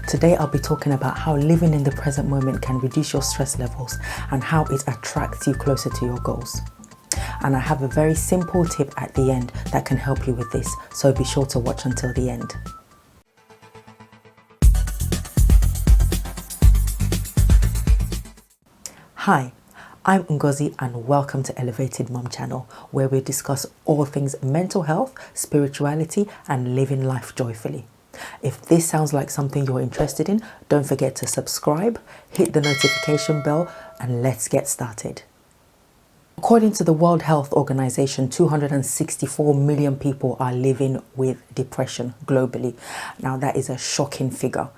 Today I'll be talking about how living in the present moment can reduce your stress levels and how it attracts you closer to your goals. And I have a very simple tip at the end that can help you with this, so be sure to watch until the end. Hi, I'm Ngozi and welcome to Elevated Mum Channel, where we discuss all things mental health, spirituality and living life joyfully. If this sounds like something you're interested in, don't forget to subscribe, hit the notification bell and let's get started. According to the World Health Organization, 264 million people are living with depression globally. Now that is a shocking figure.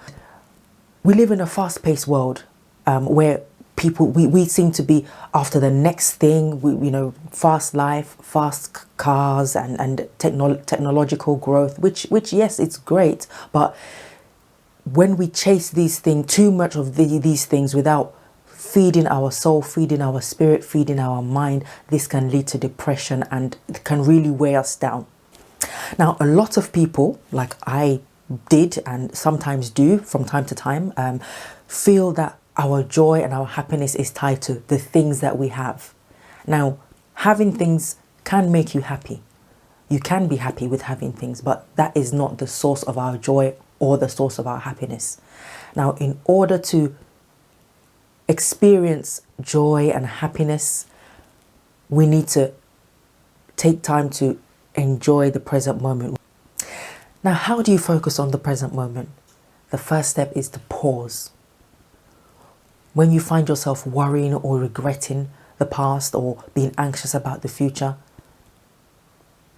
We live in a fast-paced world where we seem to be after the next thing, fast life, fast cars and technological growth, which yes, it's great. But when we chase too much of these things without feeding our soul, feeding our spirit, feeding our mind, this can lead to depression and it can really weigh us down. Now, a lot of people, like I did and sometimes do from time to time, feel that our joy and our happiness is tied to the things that we have. Now, having things can make you happy. You can be happy with having things, but that is not the source of our joy or the source of our happiness. Now, in order to experience joy and happiness, we need to take time to enjoy the present moment. Now, how do you focus on the present moment? The first step is to pause. When you find yourself worrying or regretting the past or being anxious about the future,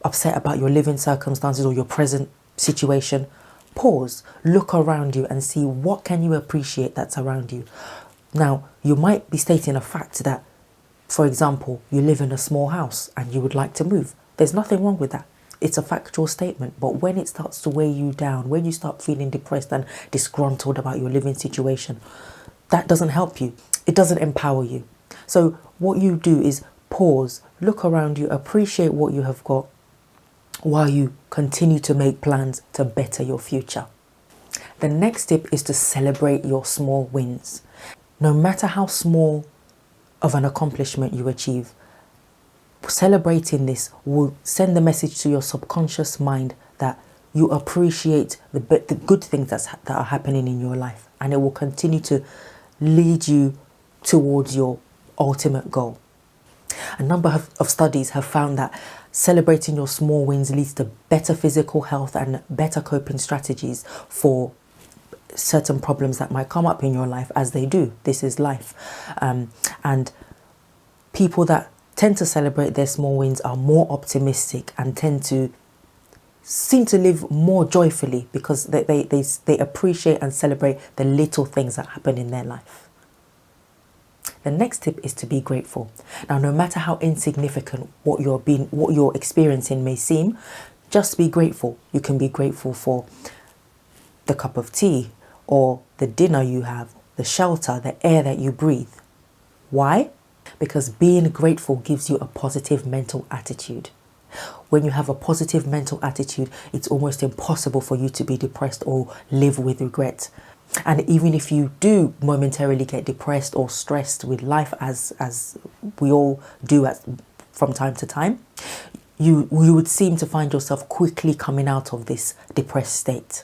upset about your living circumstances or your present situation, pause, look around you and see what can you appreciate that's around you. Now, you might be stating a fact that, for example, you live in a small house and you would like to move. There's nothing wrong with that. It's a factual statement. But when it starts to weigh you down, when you start feeling depressed and disgruntled about your living situation, that doesn't help you. It doesn't empower you. So what you do is pause, look around you, appreciate what you have got while you continue to make plans to better your future. The next tip is to celebrate your small wins. No matter how small of an accomplishment you achieve, celebrating this will send the message to your subconscious mind that you appreciate the good things that are happening in your life, and it will continue to lead you towards your ultimate goal. A number of studies have found that celebrating your small wins leads to better physical health and better coping strategies for certain problems that might come up in your life, as they do. This is life. And people that tend to celebrate their small wins are more optimistic and tend to seem to live more joyfully because they appreciate and celebrate the little things that happen in their life. The next tip is to be grateful. Now, no matter how insignificant what you're experiencing may seem, just be grateful. You can be grateful for the cup of tea or the dinner you have, the shelter, the air that you breathe. Why? Because being grateful gives you a positive mental attitude. When you have a positive mental attitude, it's almost impossible for you to be depressed or live with regret. And even if you do momentarily get depressed or stressed with life, as we all do from time to time, you would seem to find yourself quickly coming out of this depressed state.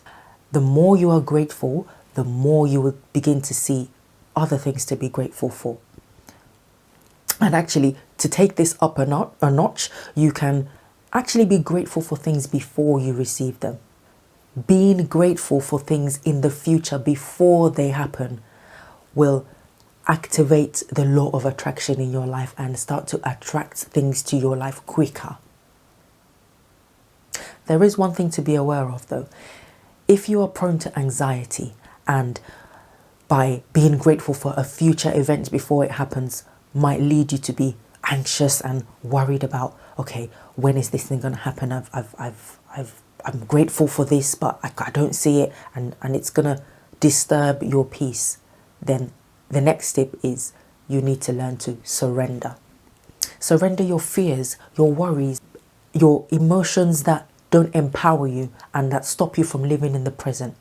The more you are grateful, the more you will begin to see other things to be grateful for. And actually, to take this up a notch, you can actually be grateful for things before you receive them. Being grateful for things in the future before they happen will activate the law of attraction in your life and start to attract things to your life quicker. There is one thing to be aware of though. If you are prone to anxiety and by being grateful for a future event before it happens might lead you to be anxious and worried about, okay, when is this thing going to happen? I'm grateful for this, but I don't see it, and it's going to disturb your peace. Then the next step is you need to learn to surrender. Surrender your fears, your worries, your emotions that don't empower you and that stop you from living in the present.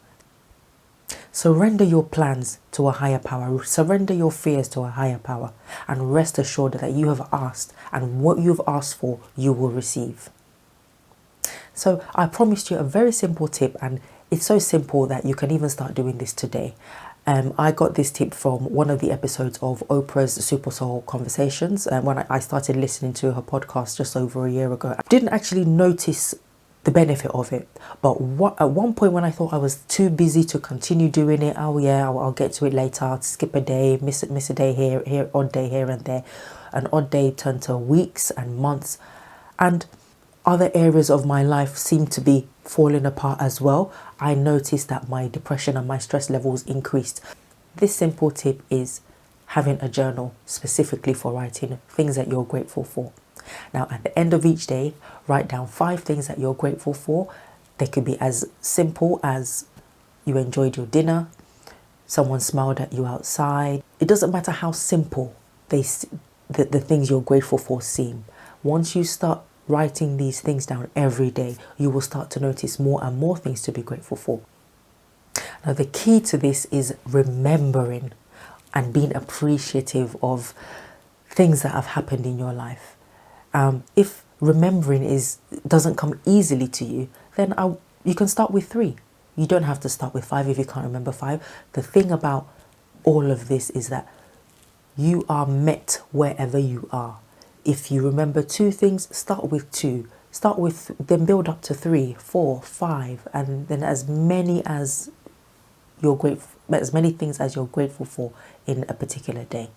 Surrender your plans to a higher power. Surrender your fears to a higher power. And rest assured that you have asked, and what you've asked for, you will receive. So I promised you a very simple tip, and it's so simple that you can even start doing this today. I got this tip from one of the episodes of Oprah's Super Soul Conversations, when I started listening to her podcast just over a year ago. I didn't actually notice the benefit of it, but at one point when I thought I was too busy to continue doing it, oh yeah, I'll get to it later, I'll skip a day, miss a day here, odd day here and there, an odd day turned to weeks and months, and other areas of my life seemed to be falling apart as well. I noticed that my depression and my stress levels increased. This simple tip is having a journal specifically for writing things that you're grateful for. Now, at the end of each day, write down 5 things that you're grateful for. They could be as simple as you enjoyed your dinner, someone smiled at you outside. It doesn't matter how simple the things you're grateful for seem. Once you start writing these things down every day, you will start to notice more and more things to be grateful for. Now, the key to this is remembering and being appreciative of things that have happened in your life. If remembering doesn't come easily to you, then you can start with 3. You don't have to start with 5 if you can't remember 5. The thing about all of this is that you are met wherever you are. If you remember 2 things, start with 2. Then build up to 3, 4, 5, and then as many things as you're grateful for in a particular day.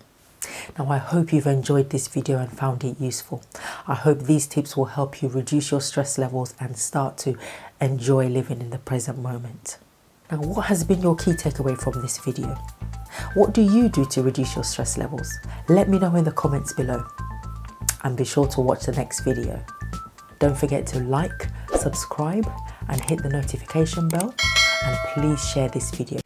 Now, I hope you've enjoyed this video and found it useful. I hope these tips will help you reduce your stress levels and start to enjoy living in the present moment. Now, what has been your key takeaway from this video? What do you do to reduce your stress levels? Let me know in the comments below. And be sure to watch the next video. Don't forget to like, subscribe, and hit the notification bell. And please share this video.